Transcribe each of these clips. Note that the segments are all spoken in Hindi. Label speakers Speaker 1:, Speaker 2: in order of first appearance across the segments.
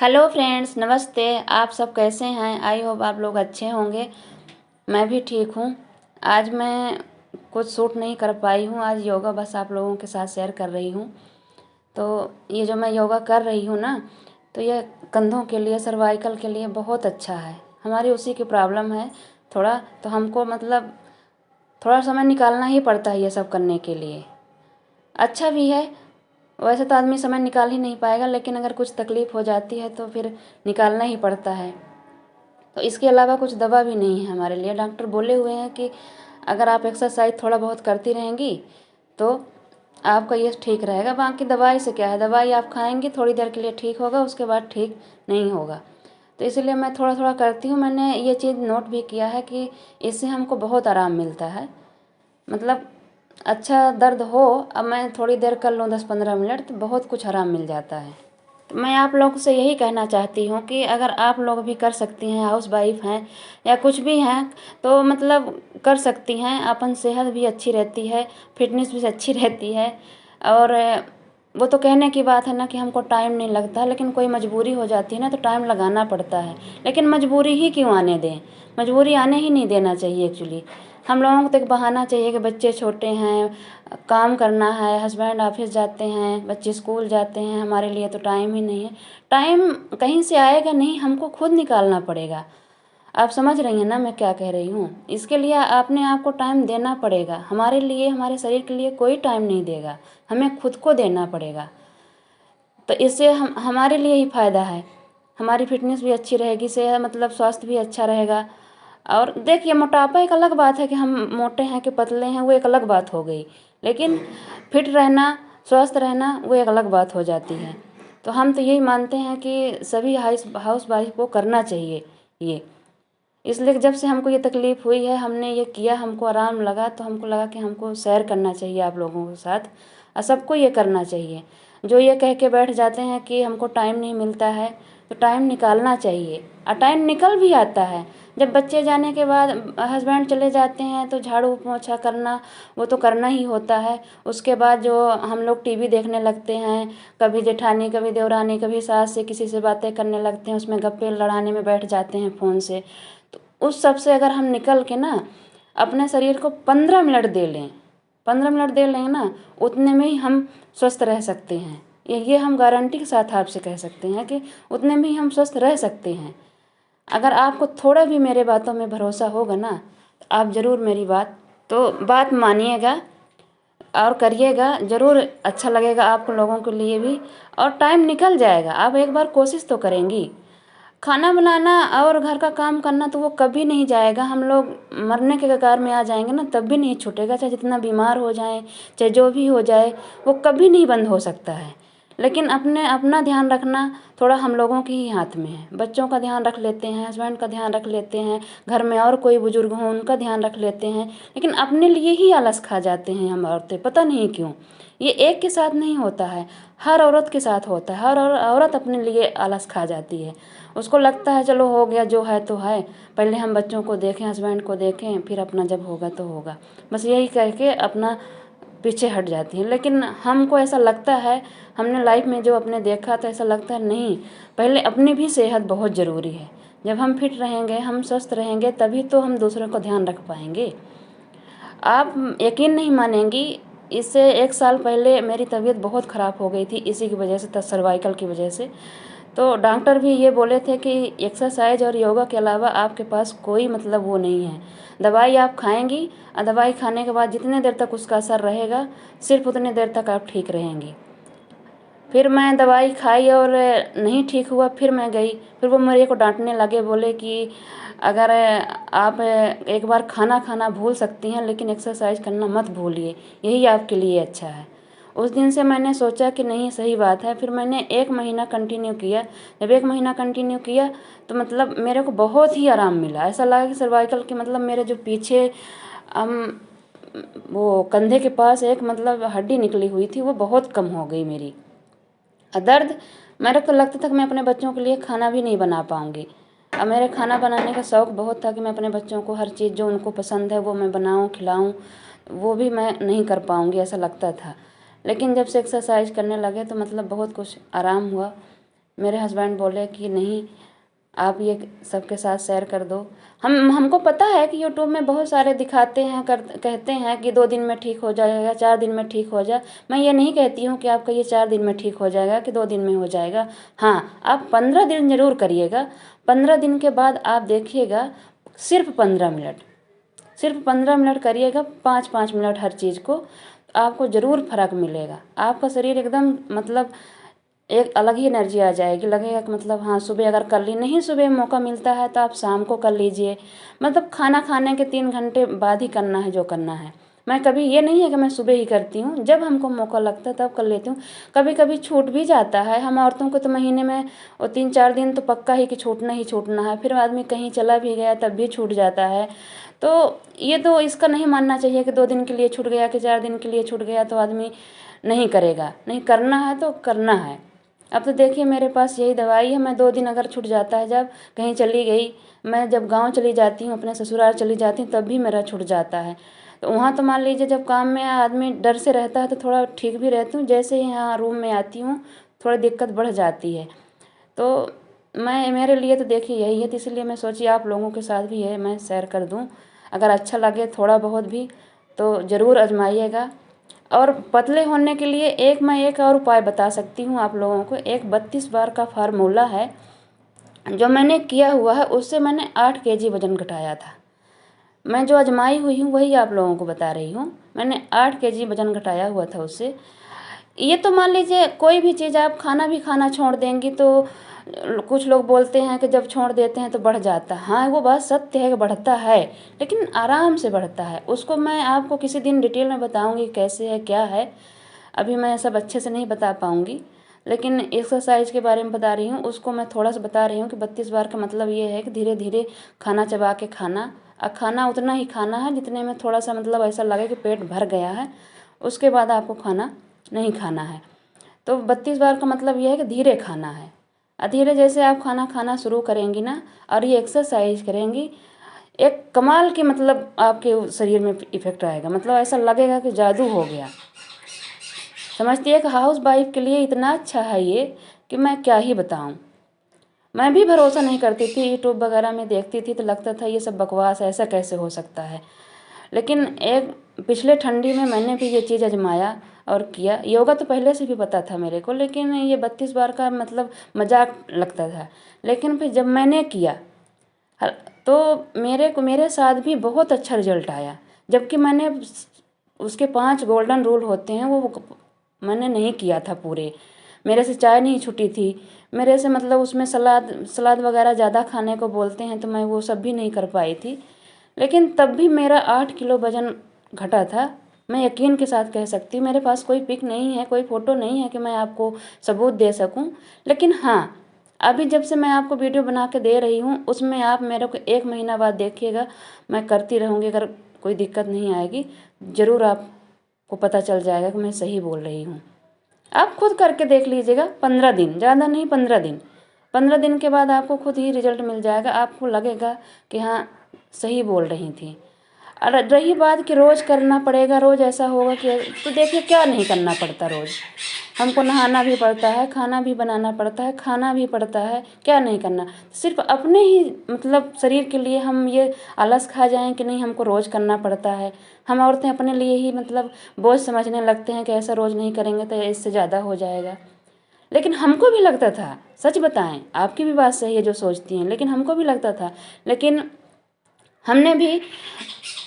Speaker 1: हेलो फ्रेंड्स, नमस्ते। आप सब कैसे हैं? आई होप आप लोग अच्छे होंगे। मैं भी ठीक हूँ। आज मैं कुछ शूट नहीं कर पाई हूँ। आज योगा बस आप लोगों के साथ शेयर कर रही हूँ। तो ये जो मैं योगा कर रही हूँ ना, तो ये कंधों के लिए, सर्वाइकल के लिए बहुत अच्छा है। हमारी उसी की प्रॉब्लम है थोड़ा, तो हमको मतलब थोड़ा समय निकालना ही पड़ता है ये सब करने के लिए। अच्छा भी है। वैसे तो आदमी समय निकाल ही नहीं पाएगा, लेकिन अगर कुछ तकलीफ़ हो जाती है तो फिर निकालना ही पड़ता है। तो इसके अलावा कुछ दवा भी नहीं है हमारे लिए। डॉक्टर बोले हुए हैं कि अगर आप एक्सरसाइज थोड़ा बहुत करती रहेंगी तो आपका ये ठीक रहेगा। बाकी दवाई से क्या है, दवाई आप खाएंगी थोड़ी देर के लिए ठीक होगा, उसके बाद ठीक नहीं होगा। तो इसलिए मैं थोड़ा थोड़ा करती हूँ। मैंने ये चीज़ नोट भी किया है कि इससे हमको बहुत आराम मिलता है। मतलब अच्छा दर्द हो, अब मैं थोड़ी देर कर लूँ 10-15 मिनट, तो बहुत कुछ आराम मिल जाता है। तो मैं आप लोगों से यही कहना चाहती हूँ कि अगर आप लोग भी कर सकती हैं, हाउस वाइफ हैं या कुछ भी हैं, तो मतलब कर सकती हैं। अपन सेहत भी अच्छी रहती है, फिटनेस भी अच्छी रहती है। और वो तो कहने की बात है ना कि हमको टाइम नहीं लगता, लेकिन कोई मजबूरी हो जाती है ना तो टाइम लगाना पड़ता है। लेकिन मजबूरी ही क्यों आने दें? मजबूरी आने ही नहीं देना चाहिए एक्चुअली। हम लोगों को तो एक बहाना चाहिए कि बच्चे छोटे हैं, काम करना है, हस्बैंड ऑफिस जाते हैं, बच्चे स्कूल जाते हैं, हमारे लिए तो टाइम ही नहीं है। टाइम कहीं से आएगा नहीं, हमको खुद निकालना पड़ेगा। आप समझ रही हैं ना मैं क्या कह रही हूँ? इसके लिए अपने आप को टाइम देना पड़ेगा। हमारे लिए, हमारे शरीर के लिए कोई टाइम नहीं देगा, हमें खुद को देना पड़ेगा। तो इससे हम हमारे लिए ही फ़ायदा है। हमारी फिटनेस भी अच्छी रहेगी, सेहत मतलब स्वास्थ्य भी अच्छा रहेगा। और देखिए, मोटापा एक अलग बात है कि हम मोटे हैं कि पतले हैं, वो एक अलग बात हो गई। लेकिन फिट रहना, स्वस्थ रहना, वो एक अलग बात हो जाती है। तो हम तो यही मानते हैं कि सभी हाउस वाइफ को करना चाहिए ये। इसलिए जब से हमको ये तकलीफ़ हुई है, हमने ये किया, हमको आराम लगा, तो हमको लगा कि हमको शेयर करना चाहिए आप लोगों के साथ। और सबको ये करना चाहिए। जो ये कह के बैठ जाते हैं कि हमको टाइम नहीं मिलता है, तो टाइम निकालना चाहिए। और टाइम निकल भी आता है। जब बच्चे जाने के बाद हस्बैंड चले जाते हैं तो झाड़ू पोछा करना, वो तो करना ही होता है। उसके बाद जो हम लोग टीवी देखने लगते हैं, कभी जेठानी, कभी देवरानी, कभी सास से किसी से बातें करने लगते हैं, उसमें गप्पे लड़ाने में बैठ जाते हैं फ़ोन से। तो उस सब से अगर हम निकल के ना अपने शरीर को 15 मिनट दे लें, 15 मिनट दे लें ना, उतने में ही हम स्वस्थ रह सकते हैं। ये हम गारंटी के साथ आपसे कह सकते हैं कि उतने में ही हम स्वस्थ रह सकते हैं। अगर आपको थोड़ा भी मेरे बातों में भरोसा होगा ना, तो आप ज़रूर मेरी बात मानिएगा और करिएगा ज़रूर। अच्छा लगेगा आप लोगों के लिए भी, और टाइम निकल जाएगा। आप एक बार कोशिश तो करेंगी। खाना बनाना और घर का काम करना तो वो कभी नहीं जाएगा। हम लोग मरने के कगार में आ जाएंगे ना, तब भी नहीं छूटेगा। चाहे जितना बीमार हो जाए, चाहे जो भी हो जाए, वो कभी नहीं बंद हो सकता है। लेकिन अपना ध्यान रखना थोड़ा हम लोगों के ही हाथ में है। बच्चों का ध्यान रख लेते हैं, हस्बैंड का ध्यान रख लेते हैं, घर में और कोई बुजुर्ग हो उनका ध्यान रख लेते हैं, लेकिन अपने लिए ही आलस खा जाते हैं हम औरतें, पता नहीं क्यों। ये एक के साथ नहीं होता है, हर औरत के साथ होता है। हर औरत अपने लिए आलस खा जाती है। उसको लगता है चलो हो गया, जो है तो है, पहले हम बच्चों को देखें, हस्बैंड को देखें, फिर अपना जब होगा तो होगा, बस यही कह के अपना पीछे हट जाती है। लेकिन हमको ऐसा लगता है, हमने लाइफ में जो अपने देखा तो ऐसा लगता है नहीं, पहले अपनी भी सेहत बहुत ज़रूरी है। जब हम फिट रहेंगे, हम स्वस्थ रहेंगे, तभी तो हम दूसरों का ध्यान रख पाएंगे। आप यकीन नहीं मानेंगी, इससे 1 साल पहले मेरी तबीयत बहुत ख़राब हो गई थी इसी की वजह से, सर्वाइकल की वजह से। तो डॉक्टर भी ये बोले थे कि एक्सरसाइज और योगा के अलावा आपके पास कोई मतलब वो नहीं है। दवाई आप खाएंगी, और दवाई खाने के बाद जितने देर तक उसका असर रहेगा, सिर्फ उतने देर तक आप ठीक रहेंगी। फिर मैं दवाई खाई और नहीं ठीक हुआ, फिर मैं गई। फिर वो मेरे को डांटने लगे, बोले कि अगर आप एक बार खाना खाना भूल सकती हैं, लेकिन एक्सरसाइज करना मत भूलिए, यही आपके लिए अच्छा है। उस दिन से मैंने सोचा कि नहीं, सही बात है। फिर मैंने 1 महीना कंटिन्यू किया। जब 1 महीना कंटिन्यू किया तो मतलब मेरे को बहुत ही आराम मिला। ऐसा लगा कि सर्वाइकल के मतलब मेरे जो पीछे वो कंधे के पास एक मतलब हड्डी निकली हुई थी, वो बहुत कम हो गई मेरी। दर्द, मेरे को लगता था कि मैं अपने बच्चों के लिए खाना भी नहीं बना पाऊँगी। अब मेरे खाना बनाने का शौक़ बहुत था कि मैं अपने बच्चों को हर चीज़ जो उनको पसंद है वो मैं बनाऊँ, खिलाऊँ, वो भी मैं नहीं कर पाऊँगी ऐसा लगता था। लेकिन जब से एक्सरसाइज करने लगे तो मतलब बहुत कुछ आराम हुआ। मेरे हस्बैंड बोले कि नहीं, आप ये सबके साथ शेयर कर दो। हमको पता है कि यूट्यूब में बहुत सारे दिखाते हैं, कहते हैं कि 2 दिन में ठीक हो जाएगा, 4 दिन में ठीक हो जाए। मैं ये नहीं कहती हूँ कि आपका ये 4 दिन में ठीक हो जाएगा कि 2 दिन में हो जाएगा। हाँ, आप 15 दिन ज़रूर करिएगा। 15 दिन के बाद आप देखिएगा, सिर्फ 15 मिनट, सिर्फ 15 मिनट करिएगा, 5-5 मिनट हर चीज़ को, आपको ज़रूर फ़र्क मिलेगा। आपका शरीर एकदम मतलब एक अलग ही एनर्जी आ जाएगी। लगेगा कि मतलब हाँ, सुबह अगर कर ली, नहीं सुबह मौका मिलता है तो आप शाम को कर लीजिए। मतलब खाना खाने के 3 घंटे बाद ही करना है जो करना है। मैं कभी ये नहीं है कि मैं सुबह ही करती हूँ, जब हमको मौका लगता है तब कर लेती हूँ। कभी कभी छूट भी जाता है। हम औरतों को तो महीने में वो 3-4 दिन तो पक्का ही कि छूटना ही छूटना है। फिर आदमी कहीं चला भी गया तब भी छूट जाता है। तो ये तो इसका नहीं मानना चाहिए कि 2 दिन के लिए छूट गया कि 4 दिन के लिए छूट गया तो आदमी नहीं करेगा। नहीं, करना है तो करना है। अब तो देखिए, मेरे पास यही दवाई है। मैं 2 दिन अगर छूट जाता है, जब कहीं चली गई, मैं जब गांव चली जाती हूँ, अपने ससुराल चली जाती हूँ, तब भी मेरा छूट जाता है। तो वहाँ तो मान लीजिए जब काम में आदमी डर से रहता है तो थोड़ा ठीक भी रहती हूँ। जैसे ही यहाँ रूम में आती हूँ, थोड़ी दिक्कत बढ़ जाती है। तो मैं, मेरे लिए तो देखिए यही है, तो इसलिए मैं सोची आप लोगों के साथ भी है मैं शेयर कर दूँ। अगर अच्छा लगे थोड़ा बहुत भी तो ज़रूर आजमाइएगा। और पतले होने के लिए मैं एक और उपाय बता सकती हूँ आप लोगों को। एक 32 बार का फार्मूला है जो मैंने किया हुआ है, उससे मैंने 8 केजी वज़न घटाया था। मैं जो आजमाई हुई हूँ वही आप लोगों को बता रही हूँ। मैंने 8 केजी वज़न घटाया हुआ था उससे। ये तो मान लीजिए कोई भी चीज़ आप खाना भी खाना छोड़ देंगी तो कुछ लोग बोलते हैं कि जब छोड़ देते हैं तो बढ़ जाता है। हाँ, वो बात सत्य है कि बढ़ता है, लेकिन आराम से बढ़ता है। उसको मैं आपको किसी दिन डिटेल में बताऊंगी कैसे है क्या है। अभी मैं सब अच्छे से नहीं बता पाऊंगी, लेकिन एक्सरसाइज के बारे में बता रही हूँ। उसको मैं थोड़ा सा बता रही हूँ कि 32 बार का मतलब ये है कि धीरे धीरे खाना चबा के खाना, और खाना उतना ही खाना है जितने में थोड़ा सा मतलब ऐसा लगे कि पेट भर गया है। उसके बाद आपको खाना नहीं खाना है। तो 32 बार का मतलब यह है कि धीरे खाना है। धीरे जैसे आप खाना खाना शुरू करेंगी ना, और ये एक्सरसाइज करेंगी, एक कमाल की मतलब आपके शरीर में इफेक्ट आएगा। मतलब ऐसा लगेगा कि जादू हो गया। समझती है कि हाउस वाइफ के लिए इतना अच्छा है ये कि मैं क्या ही बताऊं। मैं भी भरोसा नहीं करती थी, यूट्यूब वगैरह में देखती थी तो लगता था ये सब बकवास है, ऐसा कैसे हो सकता है। लेकिन एक पिछले ठंडी में मैंने भी ये चीज़ आजमाया और किया। योगा तो पहले से भी पता था मेरे को, लेकिन ये 32 बार का मतलब मजाक लगता था। लेकिन फिर जब मैंने किया तो मेरे साथ भी बहुत अच्छा रिजल्ट आया। जबकि मैंने उसके 5 गोल्डन रूल होते हैं, वो मैंने नहीं किया था पूरे। मेरे से चाय नहीं छूटी थी। मेरे से मतलब उसमें सलाद सलाद वगैरह ज़्यादा खाने को बोलते हैं, तो मैं वो सब भी नहीं कर पाई थी। लेकिन तब भी मेरा 8 किलो वज़न घटा था। मैं यकीन के साथ कह सकती हूँ। मेरे पास कोई पिक नहीं है, कोई फ़ोटो नहीं है कि मैं आपको सबूत दे सकूँ। लेकिन हाँ, अभी जब से मैं आपको वीडियो बना के दे रही हूँ, उसमें आप मेरे को 1 महीना बाद देखिएगा, मैं करती रहूँगी। अगर कोई दिक्कत नहीं आएगी, ज़रूर आपको पता चल जाएगा कि मैं सही बोल रही हूँ। आप खुद करके देख लीजिएगा, 15 दिन, ज़्यादा नहीं, 15 दिन। 15 दिन के बाद आपको खुद ही रिजल्ट मिल जाएगा। आपको लगेगा कि हाँ, सही बोल रही थी। और रही बात कि रोज़ करना पड़ेगा, रोज़ ऐसा होगा कि, तो देखिए क्या नहीं करना पड़ता। रोज़ हमको नहाना भी पड़ता है, खाना भी बनाना पड़ता है, खाना भी पड़ता है। क्या नहीं करना, सिर्फ अपने ही मतलब शरीर के लिए हम ये आलस खा जाएं कि नहीं हमको रोज़ करना पड़ता है। हम औरतें अपने लिए ही मतलब बोझ समझने लगते हैं कि ऐसा रोज़ नहीं करेंगे तो इससे ज़्यादा हो जाएगा। लेकिन हमको भी लगता था, सच बताएं, आपकी भी बात सही है जो सोचती हैं, लेकिन हमको भी लगता था। लेकिन हमने भी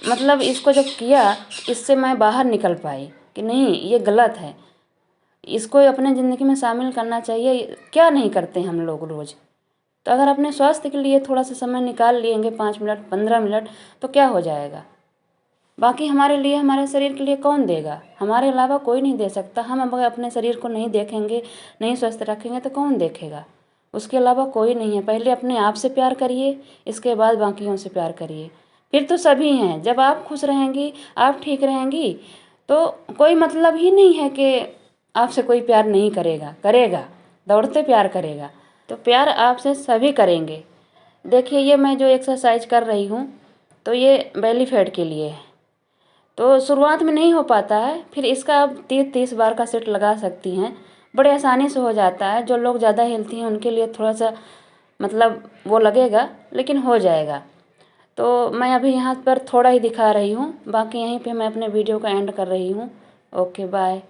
Speaker 1: मतलब इसको जब किया, इससे मैं बाहर निकल पाई कि नहीं ये गलत है, इसको अपने ज़िंदगी में शामिल करना चाहिए। क्या नहीं करते हम लोग रोज़। तो अगर अपने स्वास्थ्य के लिए थोड़ा सा समय निकाल लेंगे, 5 मिनट 15 मिनट, तो क्या हो जाएगा। बाकी हमारे लिए, हमारे शरीर के लिए कौन देगा, हमारे अलावा कोई नहीं दे सकता। हम अगर अपने शरीर को नहीं देखेंगे, नहीं स्वस्थ रखेंगे तो कौन देखेगा। उसके अलावा कोई नहीं है। पहले अपने आप से प्यार करिए, इसके बाद बाकियों से प्यार करिए, फिर तो सभी हैं। जब आप खुश रहेंगी, आप ठीक रहेंगी, तो कोई मतलब ही नहीं है कि आपसे कोई प्यार नहीं करेगा। करेगा, दौड़ते प्यार करेगा। तो प्यार आपसे सभी करेंगे। देखिए, ये मैं जो एक्सरसाइज कर रही हूँ, तो ये बेली फैट के लिए है। तो शुरुआत में नहीं हो पाता है, फिर इसका आप 30-30 बार का सेट लगा सकती हैं। बड़े आसानी से हो जाता है। जो लोग ज़्यादा हेल्थी हैं उनके लिए थोड़ा सा मतलब वो लगेगा, लेकिन हो जाएगा। तो मैं अभी यहाँ पर थोड़ा ही दिखा रही हूँ, बाकी यहीं पे मैं अपने वीडियो का एंड कर रही हूँ। Okay bye.